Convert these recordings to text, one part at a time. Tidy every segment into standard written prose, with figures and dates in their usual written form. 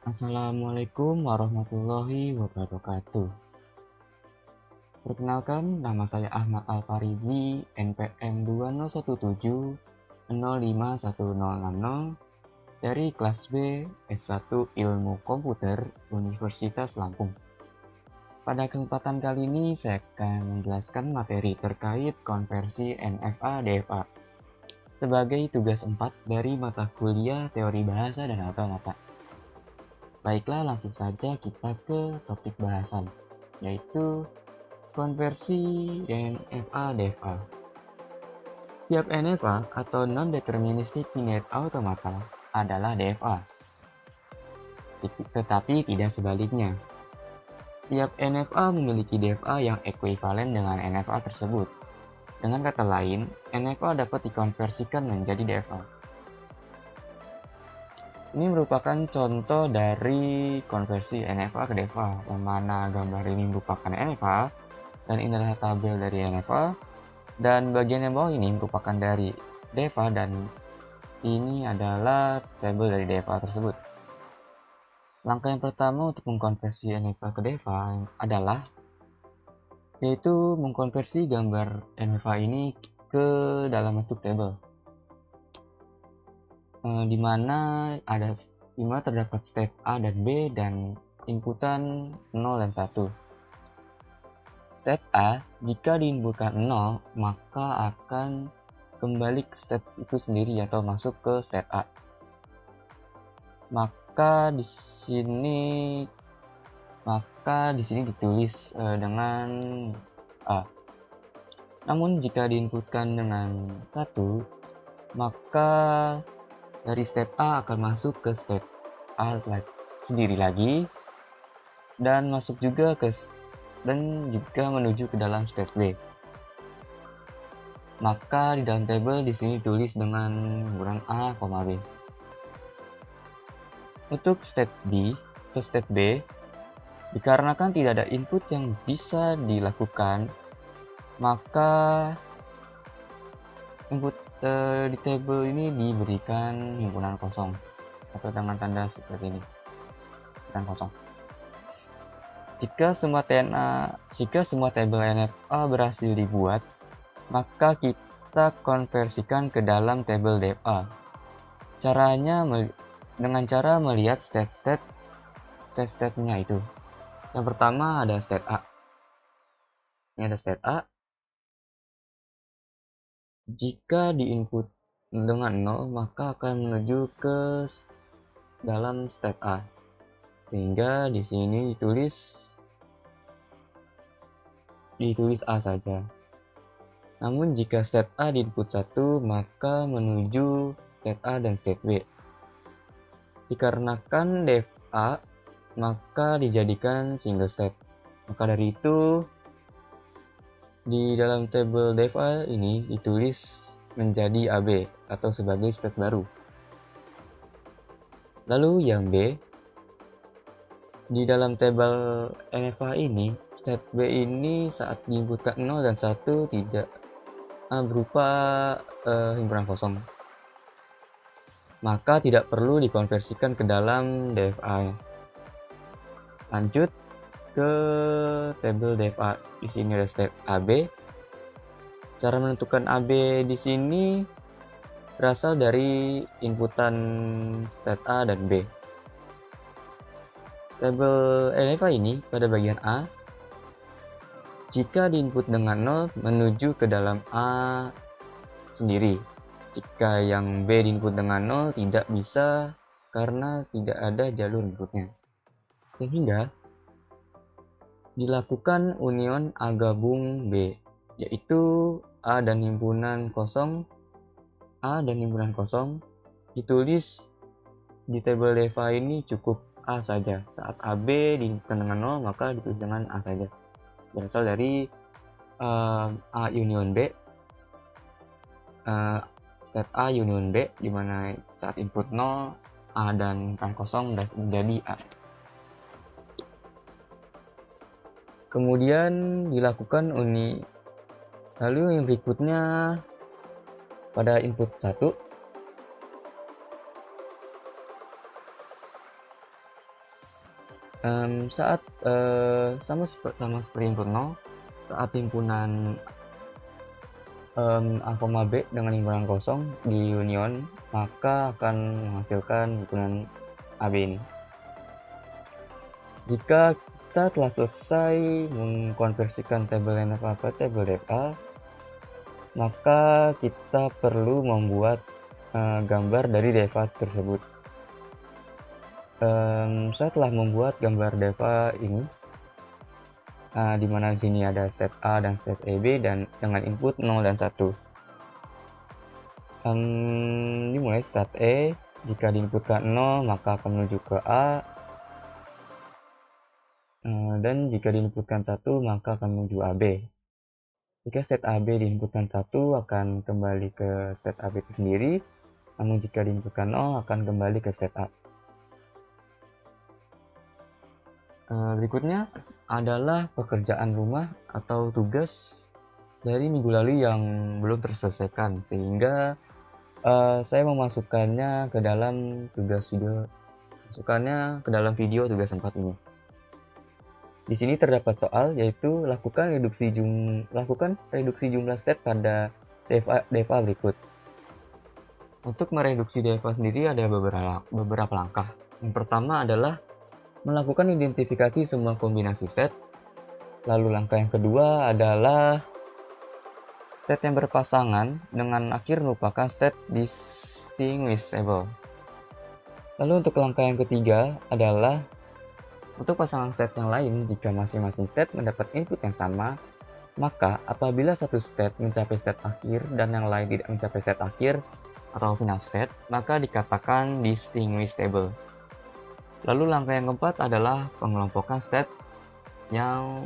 Assalamualaikum warahmatullahi wabarakatuh. Perkenalkan, nama saya Ahmad Al-Farizi, NPM 20170051060 dari kelas B S1 Ilmu Komputer Universitas Lampung. Pada kesempatan kali ini saya akan menjelaskan materi terkait konversi NFA-DFA sebagai tugas 4 dari mata kuliah Teori Bahasa dan Automata. Baiklah, langsung saja kita ke topik bahasan, yaitu konversi NFA-DFA. Tiap NFA atau Non-Deterministic Finite Automata adalah DFA, tetapi tidak sebaliknya. Tiap NFA memiliki DFA yang ekuivalen dengan NFA tersebut. Dengan kata lain, NFA dapat dikonversikan menjadi DFA. Ini merupakan contoh dari konversi NFA ke DFA, yang mana gambar ini merupakan NFA, dan ini adalah tabel dari NFA, dan bagian yang bawah ini merupakan dari DFA, dan ini adalah tabel dari DFA tersebut. Langkah yang pertama untuk mengkonversi NFA ke DFA adalah yaitu mengkonversi gambar NFA ini ke dalam bentuk tabel, di mana terdapat step A dan B dan inputan 0 dan 1. Step A, jika diinputkan 0, maka akan kembali ke step itu sendiri atau masuk ke step A. Maka di sini ditulis dengan A. Namun jika diinputkan dengan 1, maka dari step A akan masuk ke step A sendiri lagi dan juga menuju ke dalam step B. Maka di dalam tabel di sini ditulis dengan ukuran A, B. Untuk step B, dikarenakan tidak ada input yang bisa dilakukan, maka input di tabel ini diberikan himpunan kosong atau dengan tanda seperti ini, himpunan kosong. Jika semua tabel NFA berhasil dibuat, maka kita konversikan ke dalam tabel DFA. Caranya dengan cara melihat step-stepnya itu. Yang pertama ada step A. Ini ada step A. Jika diinput dengan 0, maka akan menuju ke dalam step A. Sehingga di sini ditulis A saja. Namun jika step A diinput 1, maka menuju step A dan step B. Dikarenakan DFA, maka dijadikan single step. Maka dari itu, di dalam tabel DFA ini ditulis menjadi AB atau sebagai step baru. Lalu yang B, di dalam tabel NFA ini, step B ini saat diinputkan 0 dan 1 tidak berupa himpunan kosong. Maka tidak perlu dikonversikan ke dalam DFA. Lanjut ke tabel DFA. Di sini ada step AB. Cara menentukan AB di sini berasal dari inputan step A dan B. Tabel NFA ini pada bagian A, jika diinput dengan 0 menuju ke dalam A sendiri. Jika yang B diinput dengan 0 tidak bisa karena tidak ada jalur inputnya. Sehingga dilakukan union A gabung B, yaitu A dan himpunan kosong ditulis di tabel DFA ini cukup A saja. Saat AB diinputkan dengan 0, maka ditulis dengan A saja. Berasal dari A union B, step A union B, di mana saat input 0, A dan himpunan kosong menjadi A. Kemudian dilakukan uni. Lalu yang berikutnya pada input 1, Saat sama seperti input 0, saat himpunan A, B dengan himpunan kosong di union, maka akan menghasilkan himpunan AB ini. Jika kita telah selesai mengkonversikan tabel NFA ke tabel DFA, maka kita perlu membuat gambar dari DFA tersebut. Saya telah membuat gambar DFA ini, di mana di sini ada step A dan step EB dan dengan input 0 dan 1. Dimulai step E, jika diinputkan 0 maka akan menuju ke A, dan jika diinputkan 1 maka akan menuju AB. Jika step AB diinputkan 1 akan kembali ke step AB itu sendiri, namun jika diinputkan 0 akan kembali ke step A. Berikutnya adalah pekerjaan rumah atau tugas dari minggu lalu yang belum terselesaikan, sehingga saya memasukkannya ke dalam video tugas 4 ini. Di sini terdapat soal, yaitu lakukan reduksi jumlah step pada DFA berikut. Untuk mereduksi DFA sendiri ada beberapa langkah. Yang pertama adalah melakukan identifikasi semua kombinasi state. Lalu langkah yang kedua adalah state yang berpasangan dengan akhir merupakan state distinguishable. Lalu untuk langkah yang ketiga adalah untuk pasangan state yang lain, jika masing-masing state mendapat input yang sama, maka apabila satu state mencapai state akhir dan yang lain tidak mencapai state akhir atau final state, maka dikatakan distinguishable. Lalu langkah yang keempat adalah pengelompokan state yang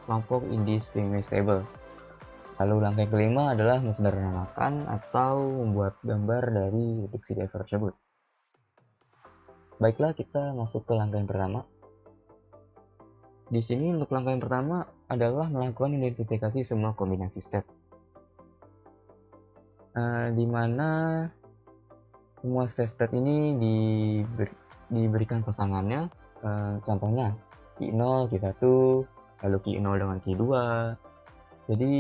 kelompok indistinguishable. Lalu langkah yang kelima adalah mensederhanakan atau membuat gambar dari reduksi DFA tersebut. Baiklah, kita masuk ke langkah yang pertama. Di sini untuk langkah yang pertama adalah melakukan identifikasi semua kombinasi state, di mana semua state ini diberikan pasangannya, contohnya Q0, Q1, lalu Q0 dengan Q2. Jadi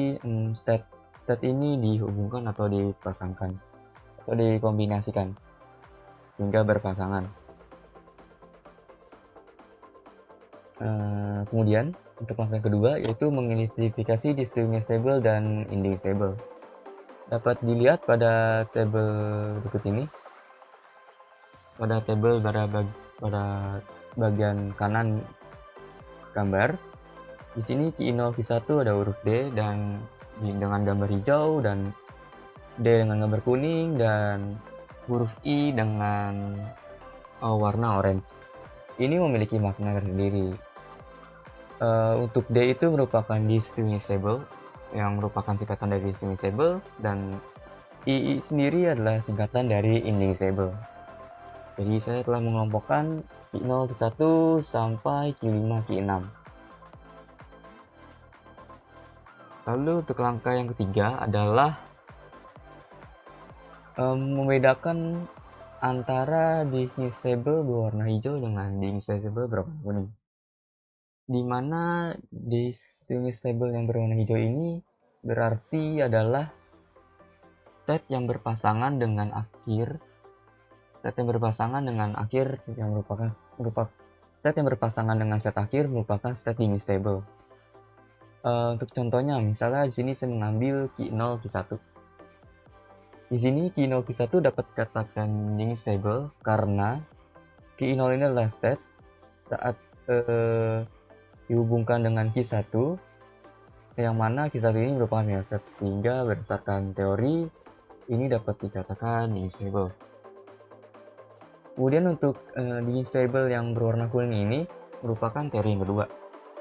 state ini dihubungkan atau dipasangkan atau dikombinasikan sehingga berpasangan. Kemudian untuk langkah kedua yaitu mengidentifikasi distinguishable dan indistinguishable. Dapat dilihat pada tabel berikut ini. Pada tabel pada bagian kanan gambar, di sini Q0 Q1 ada huruf D dan dengan gambar hijau, dan D dengan gambar kuning, dan huruf I dengan warna orange. Ini memiliki makna tersendiri. Untuk D itu merupakan distinguishable, yang merupakan singkatan dari distinguishable, dan I sendiri adalah singkatan dari indistinguishable. Jadi saya telah mengelompokkan Q0 Q1 sampai Q5 Q6. Lalu untuk langkah yang ketiga adalah membedakan antara distinguishable berwarna hijau dengan indistinguishable berwarna kuning. Di mana distinguishable yang berwarna hijau ini berarti adalah state yang berpasangan dengan akhir yang merupakan state yang berpasangan dengan state akhir merupakan state distinguishable. Untuk contohnya, misalnya di sini saya mengambil Q0 Q1. Di sini Q0 Q1 dapat dikatakan distinguishable karena Q0 ini adalah state saat dihubungkan dengan Q1, yang mana Q1 ini merupakan final state, sehingga berdasarkan teori ini dapat dikatakan distinguishable. Kemudian untuk distinguishable yang berwarna kuning ini merupakan teori yang kedua,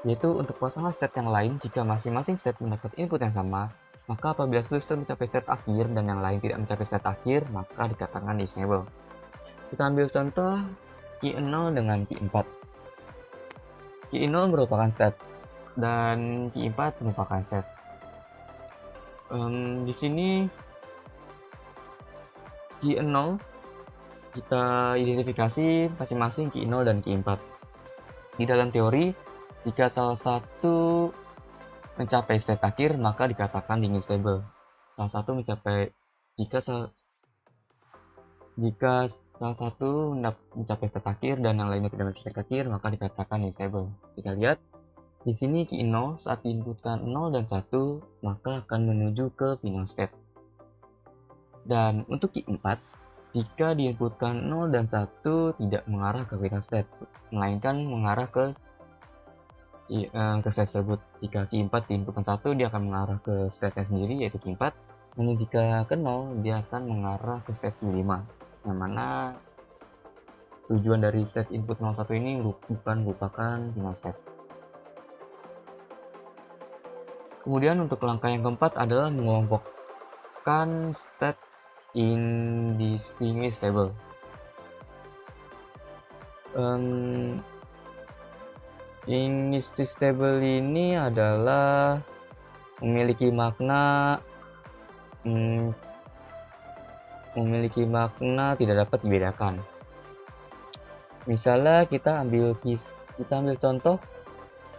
yaitu untuk pasangan state yang lain, jika masing-masing state mendapat input yang sama, maka apabila satu state mencapai state akhir dan yang lain tidak mencapai state akhir, maka dikatakan distinguishable. Kita ambil contoh Q0 dengan Q4. Q0 merupakan state dan Q4 merupakan state. Di sini Q0 kita identifikasi masing-masing Q0 dan Q4. Di dalam teori, jika salah satu mencapai state akhir, maka dikatakan dingin stable. Salah satu mencapai jika salah satu mencapai state akhir dan yang lainnya tidak mencapai state akhir, maka dikatakan unstable. Kita lihat di sini Ki 0 saat diinputkan 0 dan 1, maka akan menuju ke final state. Dan untuk Ki 4, jika diinputkan 0 dan 1 tidak mengarah ke final state, melainkan mengarah ke state tersebut. Jika Ki 4 diinputkan 1, dia akan mengarah ke state-nya sendiri, yaitu Ki 4. Namun jika ke 0, dia akan mengarah ke state Ki 5. Yang mana tujuan dari state input 01 ini bukan merupakan final state. Kemudian untuk langkah yang keempat adalah mengelompokkan state indistinguished stable. Indistinguished stable ini adalah memiliki makna tidak dapat dibedakan. Misalnya kita ambil contoh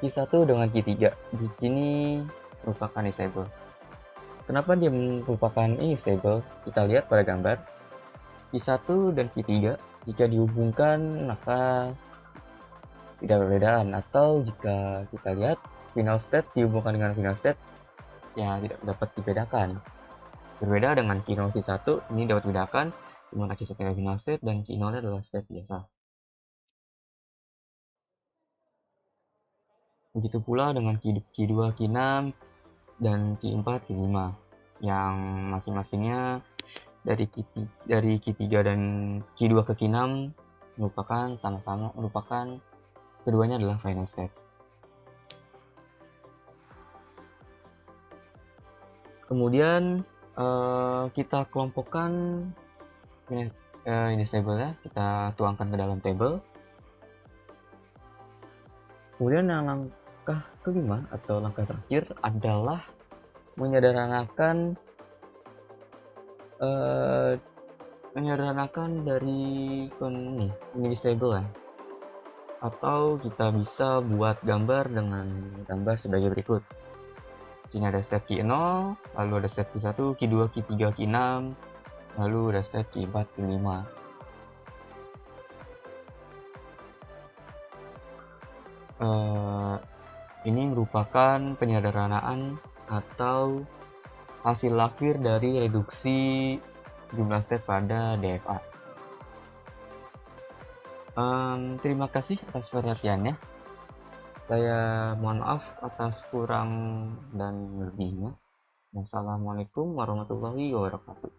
Ki1 dengan Ki3. Di sini merupakan unstable. Kenapa dia merupakan unstable? Kita lihat pada gambar. Ki1 dan Ki3 jika dihubungkan maka tidak perbedaan, atau jika kita lihat final state dihubungkan dengan final state ya tidak dapat dibedakan. Berbeda dengan Ki0 Ki1, ini dapat dibedakan dimana Ki1 adalah final state dan Ki0 adalah state biasa. Begitu pula dengan Ki2 Ki6 dan Ki4 Ki5 yang masing-masingnya dari Ki3 dan Ki2 ke Ki6 merupakan keduanya adalah final state. Kemudian kita kelompokkan ini table ya, kita tuangkan ke dalam table. Kemudian yang langkah kelima atau langkah terakhir adalah menyederhanakan dari ini table ya. Atau kita bisa buat gambar dengan gambar sebagai berikut. Di sini ada step Ki0, lalu ada step Ki1, Ki2, Ki3, Ki6, lalu ada step Ki4, Ki5. Ini merupakan penyederhanaan atau hasil akhir dari reduksi jumlah step pada DFA. Terima kasih atas perhatiannya. Saya mohon maaf atas kurang dan lebihnya. Wassalamualaikum warahmatullahi wabarakatuh.